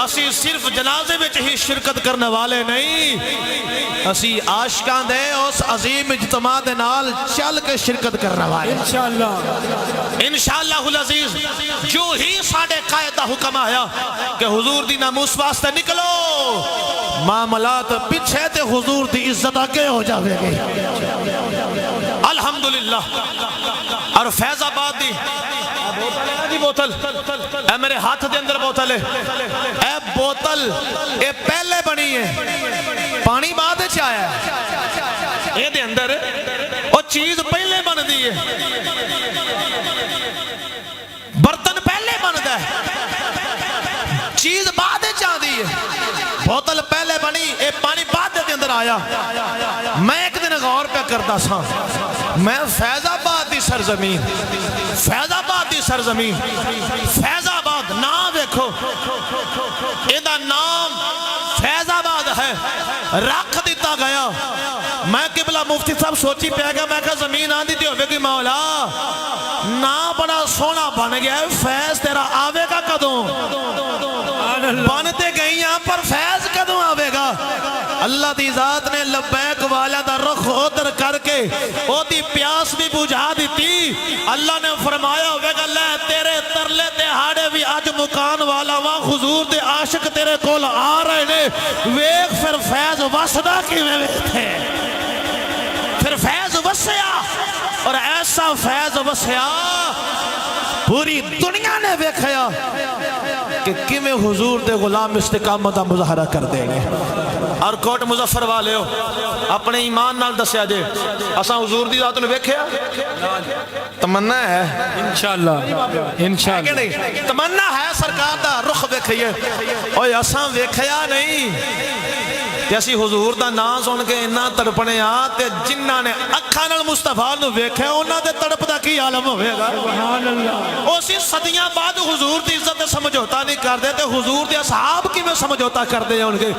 اسی صرف جنازے میں ہی شرکت کرنے والے نہیں، اسی عاشقاں دے اس عظیم اجتماع دے نال چل کے شرکت کرنے والے انشاءاللہ العزیز۔ جو ہی ساڑھے قائد دا حکم آیا کہ حضور دی ناموس واسطے نکلو، معاملات پیچھے تے حضور دی عزت آگے ہو جاوے گی الحمدللہ۔ اور فیض آباد دی بوتل، اے میرے ہاتھ دے اندر بوتل ہے، اے بوتل اے پہلے بنی ہے، پانی بعد چاہیا ہے، اے دے اندر وہ چیز پہلے بن دی ہے، برتن پہلے بن دا ہے، چیز بعد چاہ دی ہے، بوتل پہلے بنی، اے پانی بعد دے اندر آیا۔ میں ایک دن غور پہ کرتا سا، میں فیض آباد دی سرزمین، فیض آباد دی سرزمین، فیض آباد نام دیکھو، ایدہ نام فیض آباد ہے، رکھ دیتا گیا۔ میں قبلہ مفتی صاحب سوچی پہ گیا، میں کہا زمین آن دیتی ہوئے کہ مولا نا بڑا سونا بن گیا ہے، فیض تیرا آوے گا کدوں؟ بنتے گئی یہاں پر فیض کدوں آوے گا؟ اللہ دی ذات نے لبیک والا دا رخ ادھر کر کے او دی پیاس بھی بجھا دیتی۔ اللہ نے فرمایا ہوئے گا لے تیرے ترلے دہاڑے بھی آج مکان والا وہاں حضور دے عاشق تیرے کول آ رہے نے، ویک پھر فیض وسدہ کی میں تھے، پھر فیض وسیا، اور ایسا فیض وسیا پوری دنیا نے دیکھیا کہ کیویں حضور دے غلام استقامت دا مظاہرہ کر دیں گے۔ اور کوٹ مظفر والے ہو اپنے ایمان نال دسیا جے اساں حضور دی ذات نو ویکھیا؟ تمنا ہے انشاءاللہ تمنا ہے سرکار دا رخ ویکھئے، اوہ اساں ویکھیا نہیں کہ اسی حضور دا نام سن کے انہاں تڑپنے تے جنہاں نے اکھاں نال مصطفیٰ نو ویکھیا انہاں دے تڑپ دا کی عالم ہوئے گا؟ اسی صدیاں بعد حضور دی عزت سمجھوتا نہیں کر دے تے حضور دے اصحاب کی میں سمجھوتا کر دے ان کے